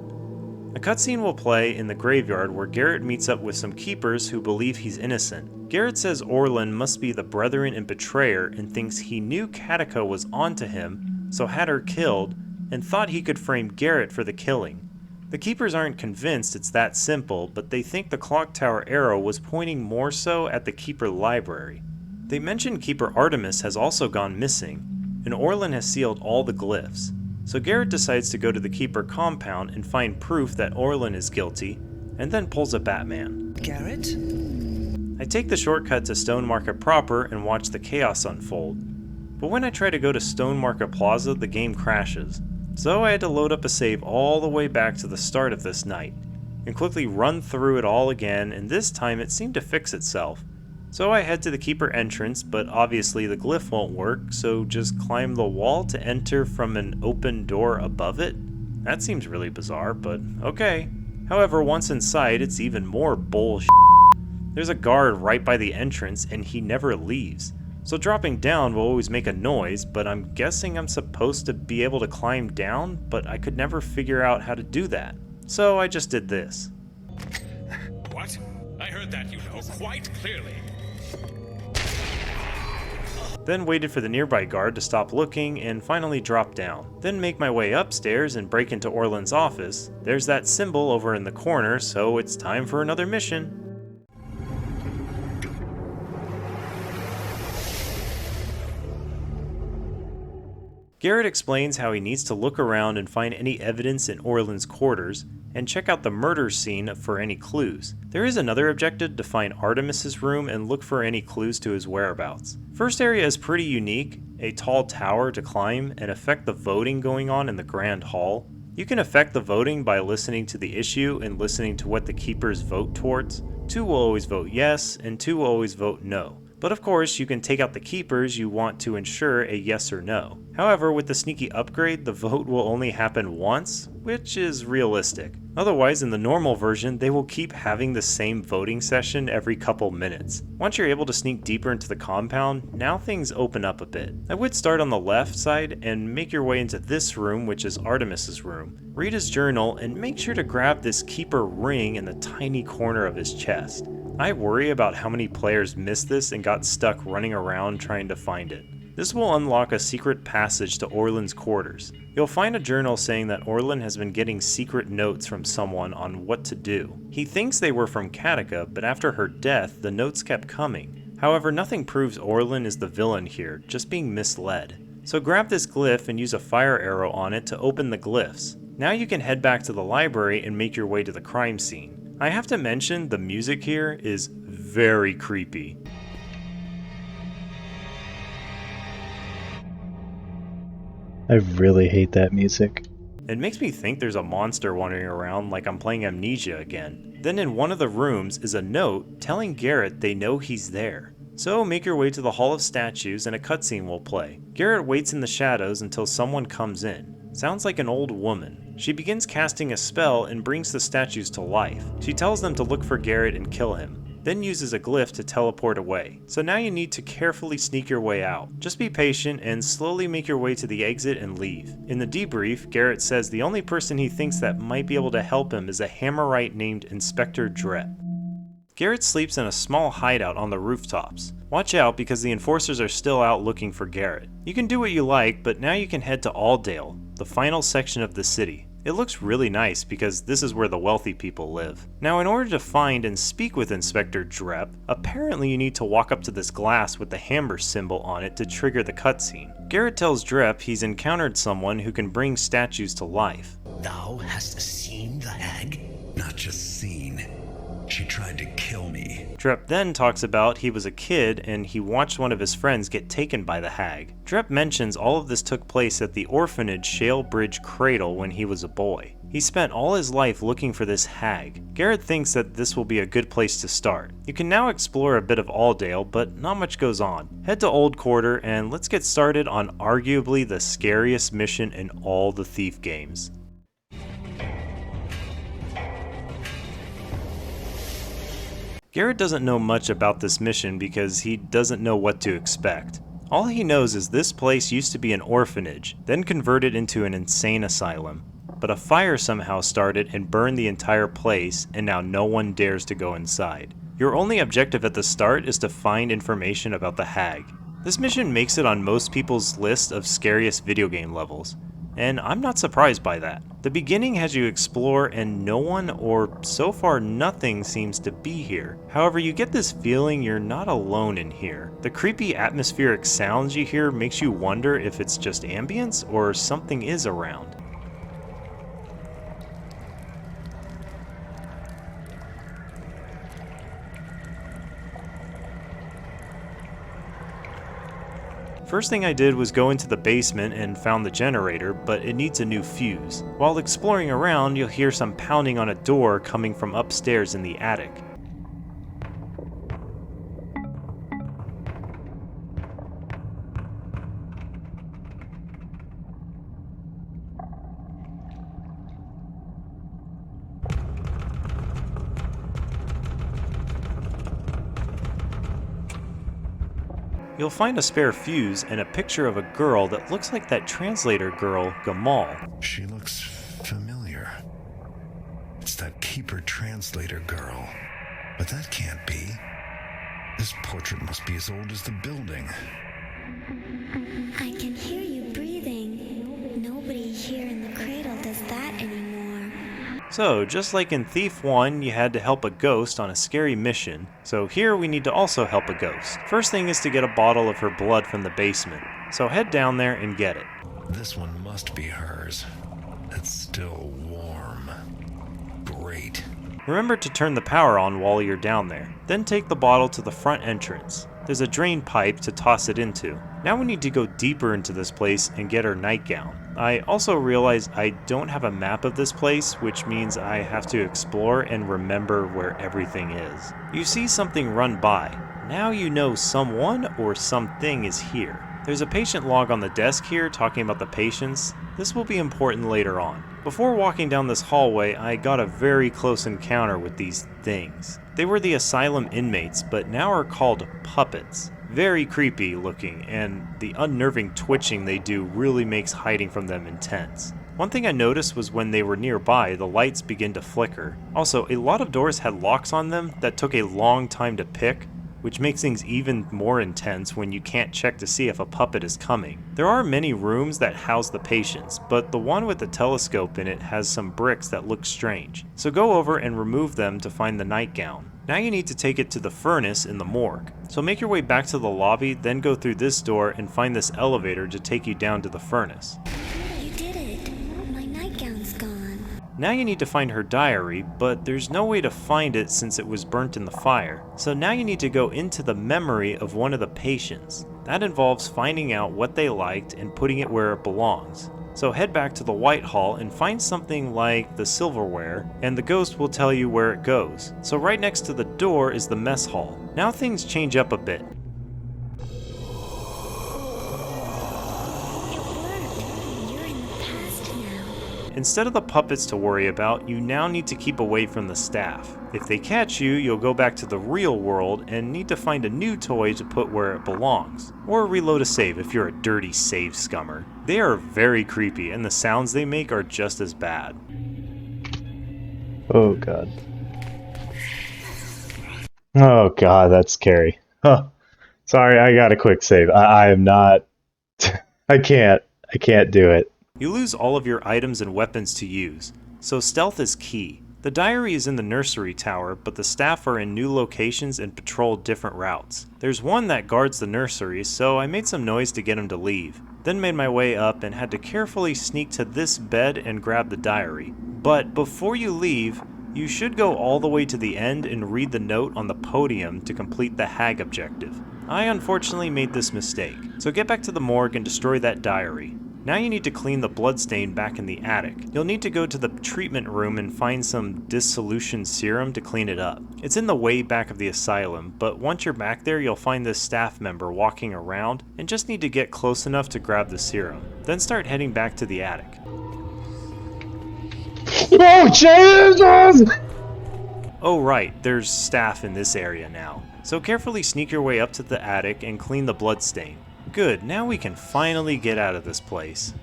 A cutscene will play in the graveyard where Garrett meets up with some Keepers who believe he's innocent. Garrett says Orlin must be the brethren and betrayer and thinks he knew Katika was onto him, so had her killed, and thought he could frame Garrett for the killing. The Keepers aren't convinced it's that simple, but they think the clock tower arrow was pointing more so at the Keeper library. They mention Keeper Artemis has also gone missing, and Orlin has sealed all the glyphs. So Garrett decides to go to the Keeper compound and find proof that Orlin is guilty, and then pulls a Batman. Garrett? I take the shortcut to Stone Market proper and watch the chaos unfold. But when I try to go to Stone Market Plaza, the game crashes. So I had to load up a save all the way back to the start of this night, and quickly run through it all again, and this time it seemed to fix itself. So I head to the Keeper entrance, but obviously the glyph won't work, so just climb the wall to enter from an open door above it? That seems really bizarre, but okay. However, once inside, it's even more bullshit. There's a guard right by the entrance, and he never leaves. So dropping down will always make a noise, but I'm guessing I'm supposed to be able to climb down, but I could never figure out how to do that. So I just did this. What? I heard that, you know, quite clearly. Then waited for the nearby guard to stop looking and finally dropped down. Then make my way upstairs and break into Orlin's office. There's that symbol over in the corner, so it's time for another mission. Garrett explains how he needs to look around and find any evidence in Orlin's quarters, and check out the murder scene for any clues. There is another objective to find Artemis's room and look for any clues to his whereabouts. First area is pretty unique, a tall tower to climb and affect the voting going on in the Grand Hall. You can affect the voting by listening to the issue and listening to what the keepers vote towards. 2 will always vote yes, and 2 will always vote no. But of course, you can take out the keepers you want to ensure a yes or no. However, with the sneaky upgrade, the vote will only happen once, which is realistic. Otherwise, in the normal version, they will keep having the same voting session every couple minutes. Once you're able to sneak deeper into the compound, now things open up a bit. I would start on the left side and make your way into this room, which is Artemis's room. Read his journal and make sure to grab this keeper ring in the tiny corner of his chest. I worry about how many players missed this and got stuck running around trying to find it. This will unlock a secret passage to Orlan's quarters. You'll find a journal saying that Orlan has been getting secret notes from someone on what to do. He thinks they were from Katika, but after her death, the notes kept coming. However, nothing proves Orlan is the villain here, just being misled. So grab this glyph and use a fire arrow on it to open the glyphs. Now you can head back to the library and make your way to the crime scene. I have to mention, the music here is very creepy. I really hate that music. It makes me think there's a monster wandering around like I'm playing Amnesia again. Then in one of the rooms is a note telling Garrett they know he's there. So make your way to the Hall of Statues and a cutscene will play. Garrett waits in the shadows until someone comes in. Sounds like an old woman. She begins casting a spell and brings the statues to life. She tells them to look for Garrett and kill him, then uses a glyph to teleport away. So now you need to carefully sneak your way out. Just be patient and slowly make your way to the exit and leave. In the debrief, Garrett says the only person he thinks that might be able to help him is a Hammerite named Inspector Drep. Garrett sleeps in a small hideout on the rooftops. Watch out because the enforcers are still out looking for Garrett. You can do what you like, but now you can head to Aldale, the final section of the city. It looks really nice because this is where the wealthy people live. Now in order to find and speak with Inspector Drep, apparently you need to walk up to this glass with the hammer symbol on it to trigger the cutscene. Garrett tells Drep he's encountered someone who can bring statues to life. Thou hast seen the hag? Not just seen. She tried to kill me. Drep then talks about he was a kid and he watched one of his friends get taken by the hag. Drep mentions all of this took place at the orphanage Shale Bridge Cradle when he was a boy. He spent all his life looking for this hag. Garrett thinks that this will be a good place to start. You can now explore a bit of Aldale, but not much goes on. Head to Old Quarter and let's get started on arguably the scariest mission in all the Thief games. Garrett doesn't know much about this mission because he doesn't know what to expect. All he knows is this place used to be an orphanage, then converted into an insane asylum. But a fire somehow started and burned the entire place, and now no one dares to go inside. Your only objective at the start is to find information about the hag. This mission makes it on most people's list of scariest video game levels. And I'm not surprised by that. The beginning has you explore and no one, or so far nothing, seems to be here. However, you get this feeling you're not alone in here. The creepy atmospheric sounds you hear makes you wonder if it's just ambience or something is around. First thing I did was go into the basement and found the generator, but it needs a new fuse. While exploring around, you'll hear some pounding on a door coming from upstairs in the attic. You'll find a spare fuse and a picture of a girl that looks like that translator girl, Gamal. She looks familiar. It's that keeper translator girl. But that can't be. This portrait must be as old as the building. I can hear you breathing. Nobody here in the cradle does that anymore. So, just like in Thief 1, you had to help a ghost on a scary mission, so here we need to also help a ghost. First thing is to get a bottle of her blood from the basement, so head down there and get it. This one must be hers. It's still warm. great. Remember to turn the power on while you're down there. Then take the bottle to the front entrance. There's a drain pipe to toss it into. Now we need to go deeper into this place and get our nightgown. I also realized I don't have a map of this place, which means I have to explore and remember where everything is. You see something run by. Now you know someone or something is here. There's a patient log on the desk here talking about the patients. This will be important later on. Before walking down this hallway, I got a very close encounter with these things. They were the asylum inmates, but now are called puppets. Very creepy looking, and the unnerving twitching they do really makes hiding from them intense. One thing I noticed was when they were nearby, the lights begin to flicker. Also, a lot of doors had locks on them that took a long time to pick, which makes things even more intense when you can't check to see if a puppet is coming. There are many rooms that house the patients, but the one with the telescope in it has some bricks that look strange. So go over and remove them to find the nightgown. Now you need to take it to the furnace in the morgue. So make your way back to the lobby, then go through this door and find this elevator to take you down to the furnace. You did it. My nightgown's gone. Now you need to find her diary, but there's no way to find it since it was burnt in the fire. So now you need to go into the memory of one of the patients. That involves finding out what they liked and putting it where it belongs. So head back to the White Hall and find something like the silverware, and the ghost will tell you where it goes. So right next to the door is the mess hall. Now things change up a bit. Instead of the puppets to worry about, you now need to keep away from the staff. If they catch you, you'll go back to the real world and need to find a new toy to put where it belongs. Or reload a save if you're a dirty save scummer. They are very creepy and the sounds they make are just as bad. Oh god. Oh god, that's scary. Huh. Sorry, I got a quick save. I am not... I can't do it. You lose all of your items and weapons to use, so stealth is key. The diary is in the nursery tower, but the staff are in new locations and patrol different routes. There's one that guards the nursery, so I made some noise to get him to leave. Then made my way up and had to carefully sneak to this bed and grab the diary. But before you leave, you should go all the way to the end and read the note on the podium to complete the hag objective. I unfortunately made this mistake, so get back to the morgue and destroy that diary. Now you need to clean the bloodstain back in the attic. You'll need to go to the treatment room and find some dissolution serum to clean it up. It's in the way back of the asylum, but once you're back there you'll find this staff member walking around and just need to get close enough to grab the serum. Then start heading back to the attic. Oh Jesus! Oh right, there's staff in this area now. So carefully sneak your way up to the attic and clean the bloodstain. Good, now we can finally get out of this place.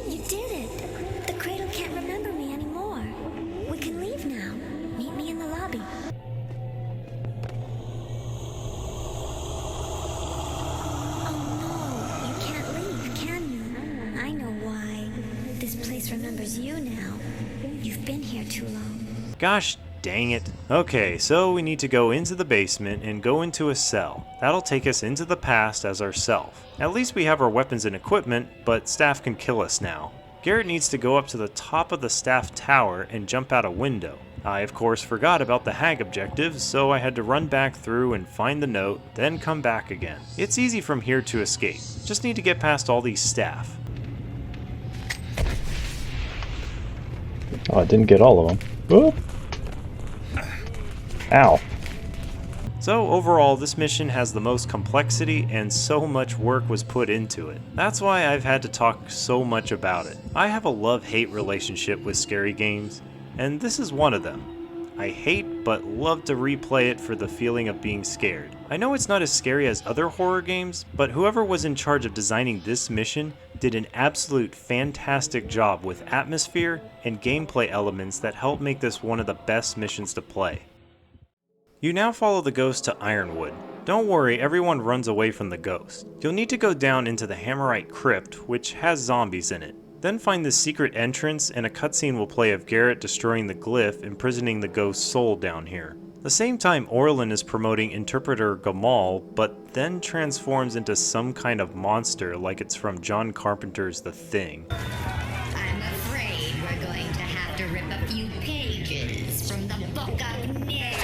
You did it! The Cradle can't remember me anymore. We can leave now. Meet me in the lobby. Oh no, you can't leave, can you? I know why. This place remembers you now. You've been here too long. Gosh dang it. Okay, so we need to go into the basement and go into a cell. That'll take us into the past as ourself. At least we have our weapons and equipment, but staff can kill us now. Garrett needs to go up to the top of the staff tower and jump out a window. I of course forgot about the hag objective, so I had to run back through and find the note, then come back again. It's easy from here to escape. Just need to get past all these staff. Oh, I didn't get all of them. Whoop. Ow. So overall, this mission has the most complexity and so much work was put into it. That's why I've had to talk so much about it. I have a love-hate relationship with scary games, and this is one of them. I hate but love to replay it for the feeling of being scared. I know it's not as scary as other horror games, but whoever was in charge of designing this mission did an absolute fantastic job with atmosphere and gameplay elements that help make this one of the best missions to play. You now follow the ghost to Ironwood. Don't worry, everyone runs away from the ghost. You'll need to go down into the Hammerite Crypt, which has zombies in it. Then find the secret entrance and a cutscene will play of Garrett destroying the glyph, imprisoning the ghost's soul down here. The same time Orlin is promoting Interpreter Gamal, but then transforms into some kind of monster like it's from John Carpenter's The Thing. I'm afraid we're going to have to rip You pagans from the book of names.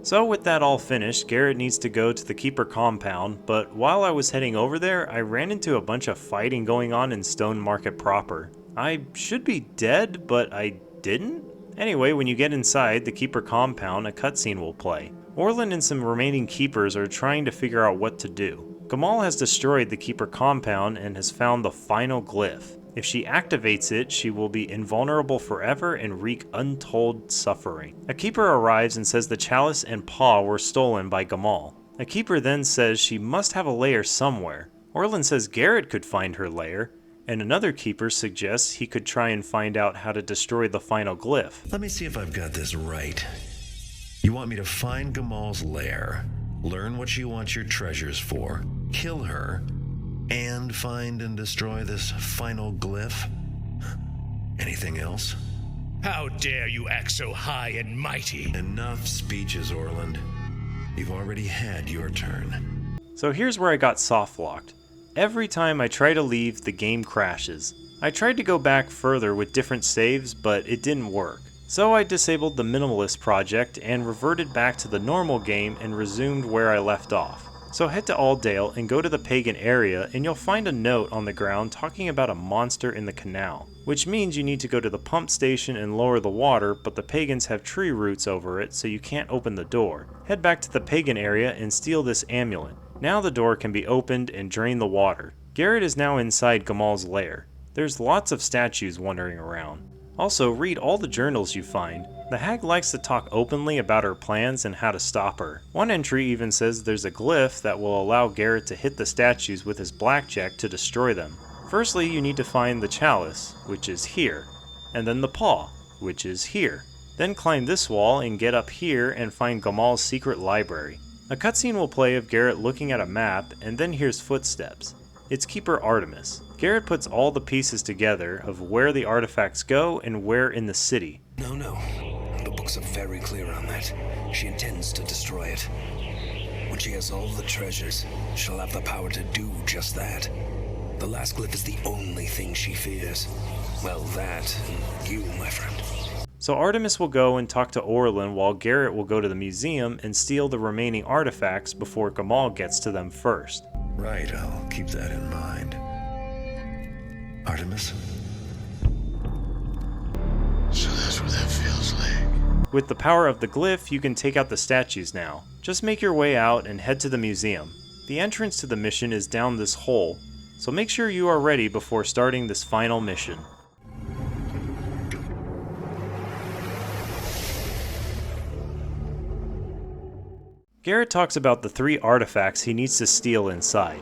So with that all finished, Garrett needs to go to the Keeper compound, but while I was heading over there, I ran into a bunch of fighting going on in Stone Market proper. I should be dead, but I didn't? Anyway, when you get inside the Keeper compound, a cutscene will play. Orlin and some remaining Keepers are trying to figure out what to do. Gamal has destroyed the Keeper compound and has found the final glyph. If she activates it, she will be invulnerable forever and wreak untold suffering. A Keeper arrives and says the chalice and paw were stolen by Gamal. A Keeper then says she must have a lair somewhere. Orlin says Garrett could find her lair, and another Keeper suggests he could try and find out how to destroy the final glyph. Let me see if I've got this right. You want me to find Gamal's lair, learn what she wants your treasures for, kill her, and find and destroy this final glyph? Anything else? How dare you act so high and mighty? Enough speeches, Orland. You've already had your turn. So here's where I got soft-locked. Every time I try to leave, the game crashes. I tried to go back further with different saves, but it didn't work. So I disabled the Minimalist project and reverted back to the normal game and resumed where I left off. So head to Aldale and go to the Pagan area and you'll find a note on the ground talking about a monster in the canal, which means you need to go to the pump station and lower the water, but the Pagans have tree roots over it so you can't open the door. Head back to the Pagan area and steal this amulet. Now the door can be opened and drain the water. Garrett is now inside Gamal's lair. There's lots of statues wandering around. Also, read all the journals you find. The hag likes to talk openly about her plans and how to stop her. One entry even says there's a glyph that will allow Garrett to hit the statues with his blackjack to destroy them. Firstly, you need to find the chalice, which is here, and then the paw, which is here. Then climb this wall and get up here and find Gamal's secret library. A cutscene will play of Garrett looking at a map, and then hears footsteps. It's Keeper Artemis. Garrett puts all the pieces together of where the artifacts go and where in the city. No. The books are very clear on that. She intends to destroy it. When she has all the treasures, she'll have the power to do just that. The last glyph is the only thing she fears. Well, that and you, my friend. So Artemis will go and talk to Orlin while Garrett will go to the museum and steal the remaining artifacts before Gamal gets to them first. Right, I'll keep that in mind. Artemis? So that's what that feels like. With the power of the glyph, you can take out the statues now. Just make your way out and head to the museum. The entrance to the mission is down this hole, so make sure you are ready before starting this final mission. Garrett talks about the 3 artifacts he needs to steal inside.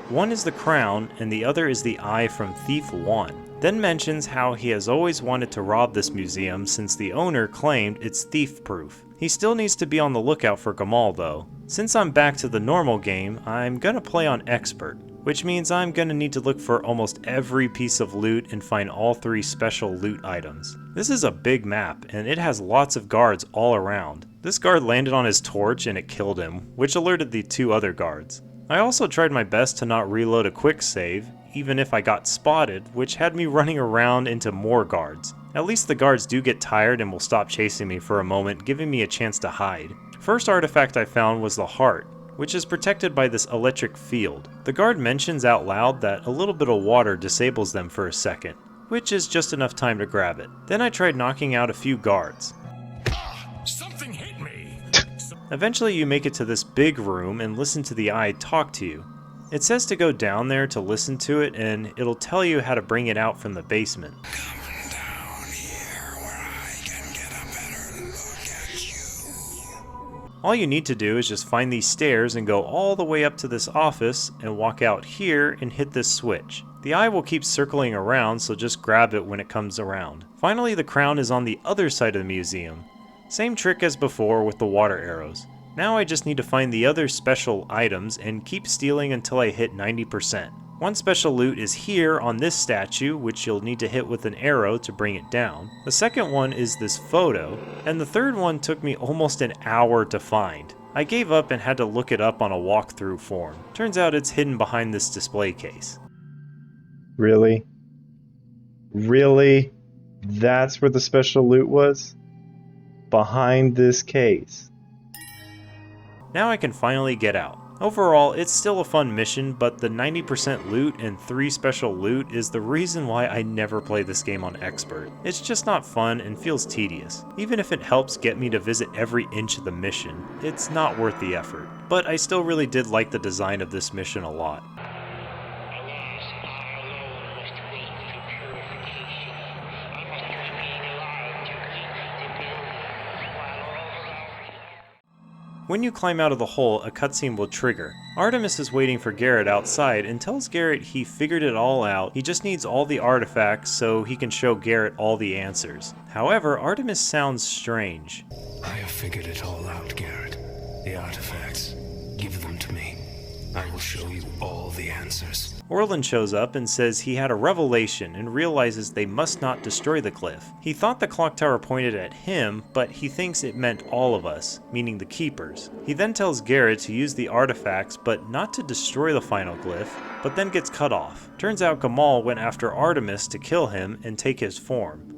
One is the crown, and the other is the eye from Thief 1. Then mentions how he has always wanted to rob this museum since the owner claimed it's thief-proof. He still needs to be on the lookout for Gamal though. Since I'm back to the normal game, I'm gonna play on Expert, which means I'm gonna need to look for almost every piece of loot and find all 3 special loot items. This is a big map, and it has lots of guards all around. This guard landed on his torch and it killed him, which alerted the 2 other guards. I also tried my best to not reload a quick save, even if I got spotted, which had me running around into more guards. At least the guards do get tired and will stop chasing me for a moment, giving me a chance to hide. First artifact I found was the heart, which is protected by this electric field. The guard mentions out loud that a little bit of water disables them for a second, which is just enough time to grab it. Then I tried knocking out a few guards. Something hit me! Eventually you make it to this big room and listen to the eye talk to you. It says to go down there to listen to it, and it'll tell you how to bring it out from the basement. Come down here where I can get a better look at you. All you need to do is just find these stairs and go all the way up to this office and walk out here and hit this switch. The eye will keep circling around, so just grab it when it comes around. Finally, the crown is on the other side of the museum. Same trick as before with the water arrows. Now I just need to find the other special items and keep stealing until I hit 90%. One special loot is here on this statue, which you'll need to hit with an arrow to bring it down. The second one is this photo, and the third one took me almost an hour to find. I gave up and had to look it up on a walkthrough form. Turns out it's hidden behind this display case. Really? Really? That's where the special loot was? Behind this case. Now I can finally get out. Overall, it's still a fun mission, but the 90% loot and 3 special loot is the reason why I never play this game on Expert. It's just not fun and feels tedious. Even if it helps get me to visit every inch of the mission, it's not worth the effort. But I still really did like the design of this mission a lot. When you climb out of the hole, a cutscene will trigger. Artemis is waiting for Garrett outside and tells Garrett he figured it all out, he just needs all the artifacts so he can show Garrett all the answers. However, Artemis sounds strange. I have figured it all out, Garrett. The artifacts. Give them to me. I will show you all the answers. Orland shows up and says he had a revelation and realizes they must not destroy the glyph. He thought the clock tower pointed at him, but he thinks it meant all of us, meaning the keepers. He then tells Garrett to use the artifacts but not to destroy the final glyph, but then gets cut off. Turns out Gamal went after Artemis to kill him and take his form.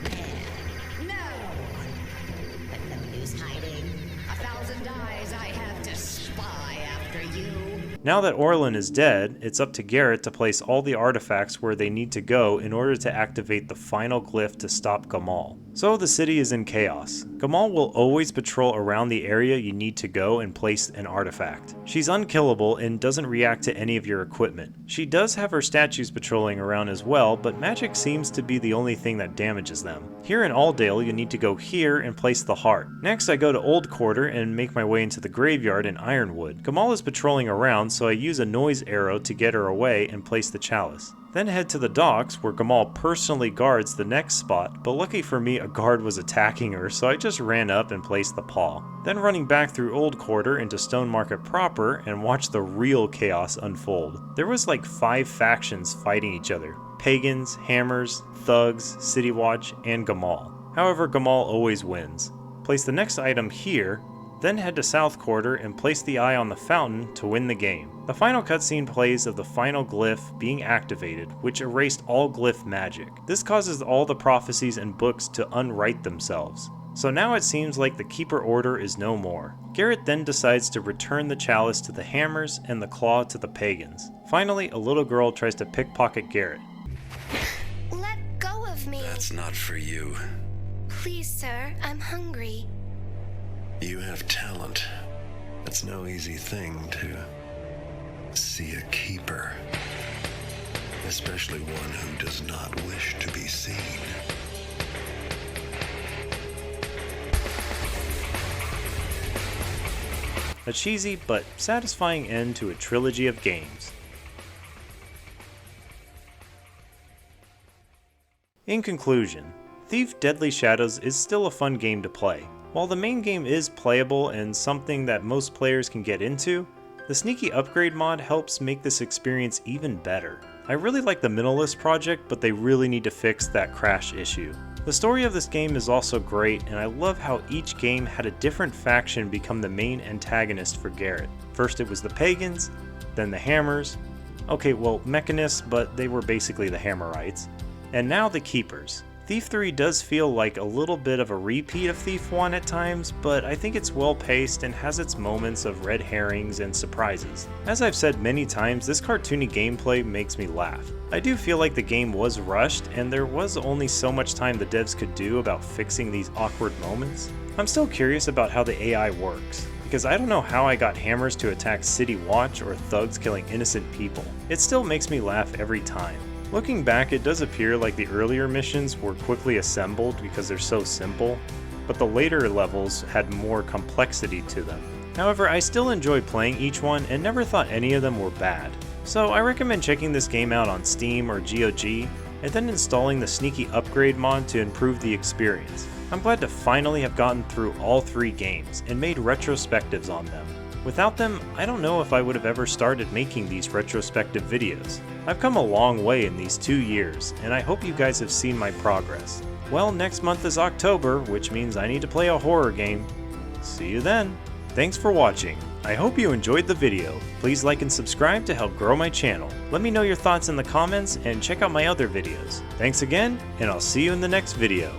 Now that Orland is dead, it's up to Garrett to place all the artifacts where they need to go in order to activate the final glyph to stop Gamal. So the city is in chaos. Gamal will always patrol around the area you need to go and place an artifact. She's unkillable and doesn't react to any of your equipment. She does have her statues patrolling around as well, but magic seems to be the only thing that damages them. Here in Aldale, you need to go here and place the heart. Next, I go to Old Quarter and make my way into the graveyard in Ironwood. Gamal is patrolling around, so I use a noise arrow to get her away and place the chalice. Then head to the docks where Gamal personally guards the next spot, but lucky for me a guard was attacking her, so I just ran up and placed the paw. Then running back through Old Quarter into Stone Market proper and watched the real chaos unfold. There was like 5 factions fighting each other. Pagans, Hammers, Thugs, City Watch, and Gamal. However, Gamal always wins. Place the next item here, then head to South Quarter and place the eye on the fountain to win the game. The final cutscene plays of the final glyph being activated, which erased all glyph magic. This causes all the prophecies and books to unwrite themselves. So now it seems like the Keeper Order is no more. Garrett then decides to return the chalice to the Hammers and the claw to the Pagans. Finally, a little girl tries to pickpocket Garrett. Let go of me. That's not for you. Please, sir, I'm hungry. You have talent. It's no easy thing to see a keeper, especially one who does not wish to be seen. A cheesy but satisfying end to a trilogy of games. In conclusion, Thief Deadly Shadows is still a fun game to play. While the main game is playable and something that most players can get into, the sneaky upgrade mod helps make this experience even better. I really like the Minimalist project, but they really need to fix that crash issue. The story of this game is also great, and I love how each game had a different faction become the main antagonist for Garrett. First it was the Pagans, then the Hammers, okay well Mechanists, but they were basically the Hammerites, and now the Keepers. Thief 3 does feel like a little bit of a repeat of Thief 1 at times, but I think it's well paced and has its moments of red herrings and surprises. As I've said many times, this cartoony gameplay makes me laugh. I do feel like the game was rushed, and there was only so much time the devs could do about fixing these awkward moments. I'm still curious about how the AI works, because I don't know how I got Hammers to attack City Watch or Thugs killing innocent people. It still makes me laugh every time. Looking back, it does appear like the earlier missions were quickly assembled because they're so simple, but the later levels had more complexity to them. However, I still enjoy playing each one and never thought any of them were bad. So I recommend checking this game out on Steam or GOG, and then installing the sneaky upgrade mod to improve the experience. I'm glad to finally have gotten through all 3 games and made retrospectives on them. Without them, I don't know if I would have ever started making these retrospective videos. I've come a long way in these 2 years, and I hope you guys have seen my progress. Well, next month is October, which means I need to play a horror game. See you then. Thanks for watching. I hope you enjoyed the video. Please like and subscribe to help grow my channel. Let me know your thoughts in the comments and check out my other videos. Thanks again, and I'll see you in the next video.